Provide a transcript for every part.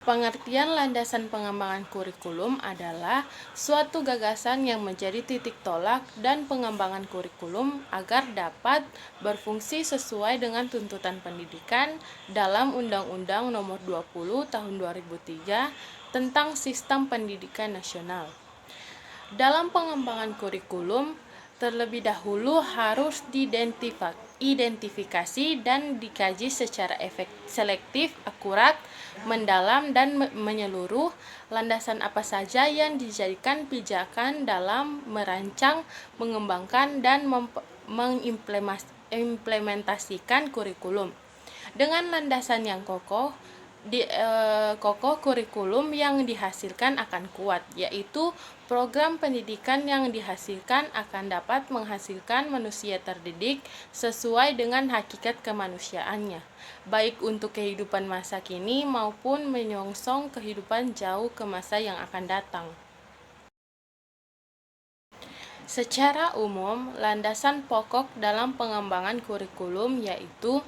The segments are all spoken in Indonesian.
Pengertian landasan pengembangan kurikulum adalah suatu gagasan yang menjadi titik tolak dan pengembangan kurikulum agar dapat berfungsi sesuai dengan tuntutan pendidikan dalam Undang-Undang Nomor 20 Tahun 2003 tentang Sistem Pendidikan Nasional. Dalam pengembangan kurikulum, terlebih dahulu harus diidentifikasi dan dikaji secara selektif, akurat, mendalam, dan menyeluruh landasan apa saja yang dijadikan pijakan dalam merancang, mengembangkan, dan mengimplementasikan kurikulum. Dengan landasan yang kokoh, kurikulum yang dihasilkan akan kuat, yaitu program pendidikan yang dihasilkan akan dapat menghasilkan manusia terdidik sesuai dengan hakikat kemanusiaannya, baik untuk kehidupan masa kini maupun menyongsong kehidupan jauh ke masa yang akan datang. Secara umum, landasan pokok dalam pengembangan kurikulum yaitu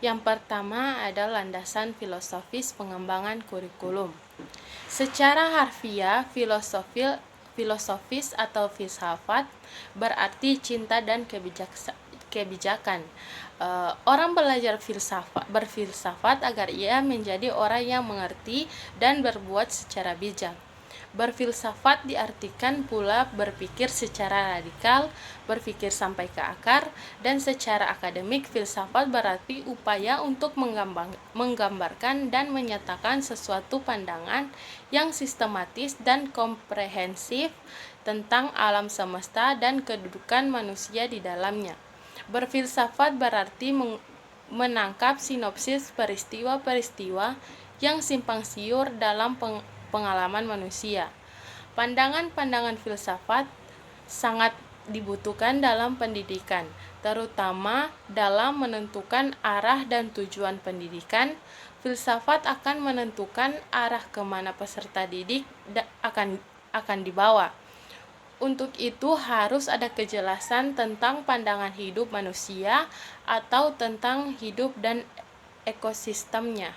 yang pertama adalah landasan filosofis pengembangan kurikulum. Secara harfiah, filosofis atau filsafat berarti cinta dan kebijakan. Orang belajar berfilsafat agar ia menjadi orang yang mengerti dan berbuat secara bijak. Berfilsafat diartikan pula berpikir secara radikal, berpikir sampai ke akar, dan secara akademik filsafat berarti upaya untuk menggambarkan dan menyatakan sesuatu pandangan yang sistematis dan komprehensif tentang alam semesta dan kedudukan manusia di dalamnya. Berfilsafat berarti menangkap sinopsis peristiwa-peristiwa yang simpang siur dalam pengalaman manusia. Pandangan-pandangan filsafat sangat dibutuhkan dalam pendidikan, terutama dalam menentukan arah dan tujuan pendidikan. Filsafat akan menentukan arah kemana peserta didik akan dibawa. Untuk itu harus ada kejelasan tentang pandangan hidup manusia atau tentang hidup dan ekosistemnya.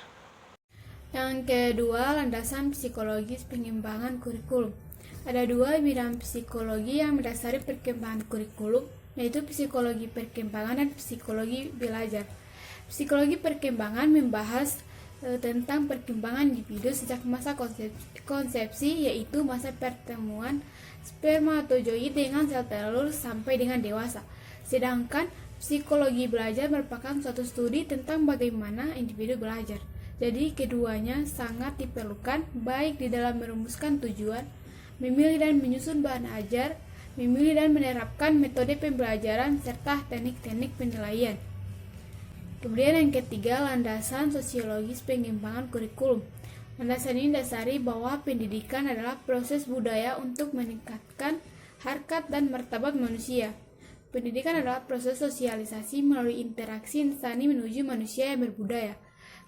Yang kedua, landasan psikologis pengembangan kurikulum. Ada dua bidang psikologi yang mendasari perkembangan kurikulum, yaitu psikologi perkembangan dan psikologi belajar. Psikologi perkembangan membahas tentang perkembangan individu sejak masa konsepsi, yaitu masa pertemuan spermatozoid dengan sel telur sampai dengan dewasa. Sedangkan psikologi belajar merupakan suatu studi tentang bagaimana individu belajar. Jadi keduanya sangat diperlukan baik di dalam merumuskan tujuan, memilih dan menyusun bahan ajar, memilih dan menerapkan metode pembelajaran, serta teknik-teknik penilaian. Kemudian yang ketiga, landasan sosiologis pengembangan kurikulum. Landasan ini dasari bahwa pendidikan adalah proses budaya untuk meningkatkan harkat dan martabat manusia. Pendidikan adalah proses sosialisasi melalui interaksi insani menuju manusia yang berbudaya.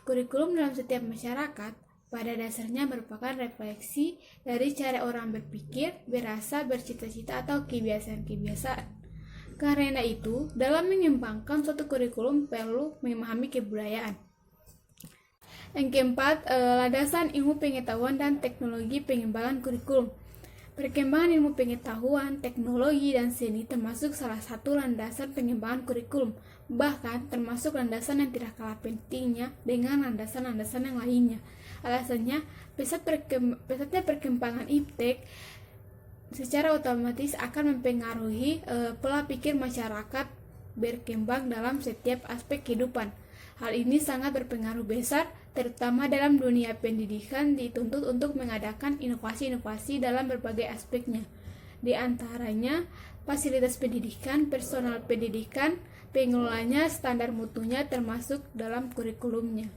Kurikulum dalam setiap masyarakat pada dasarnya merupakan refleksi dari cara orang berpikir, berasa, bercita-cita, atau kebiasaan-kebiasaan. Karena itu, dalam mengembangkan suatu kurikulum perlu memahami kebudayaan. Yang keempat, landasan ilmu pengetahuan dan teknologi pengembangan kurikulum. Perkembangan ilmu pengetahuan, teknologi, dan seni termasuk salah satu landasan pengembangan kurikulum, bahkan termasuk landasan yang tidak kalah pentingnya dengan landasan-landasan yang lainnya. Alasannya, pesatnya perkembangan iptek secara otomatis akan mempengaruhi pola pikir masyarakat berkembang dalam setiap aspek kehidupan. Hal ini sangat berpengaruh besar, terutama dalam dunia pendidikan dituntut untuk mengadakan inovasi-inovasi dalam berbagai aspeknya. Di antaranya, fasilitas pendidikan, personal pendidikan, pengelolanya, standar mutunya termasuk dalam kurikulumnya.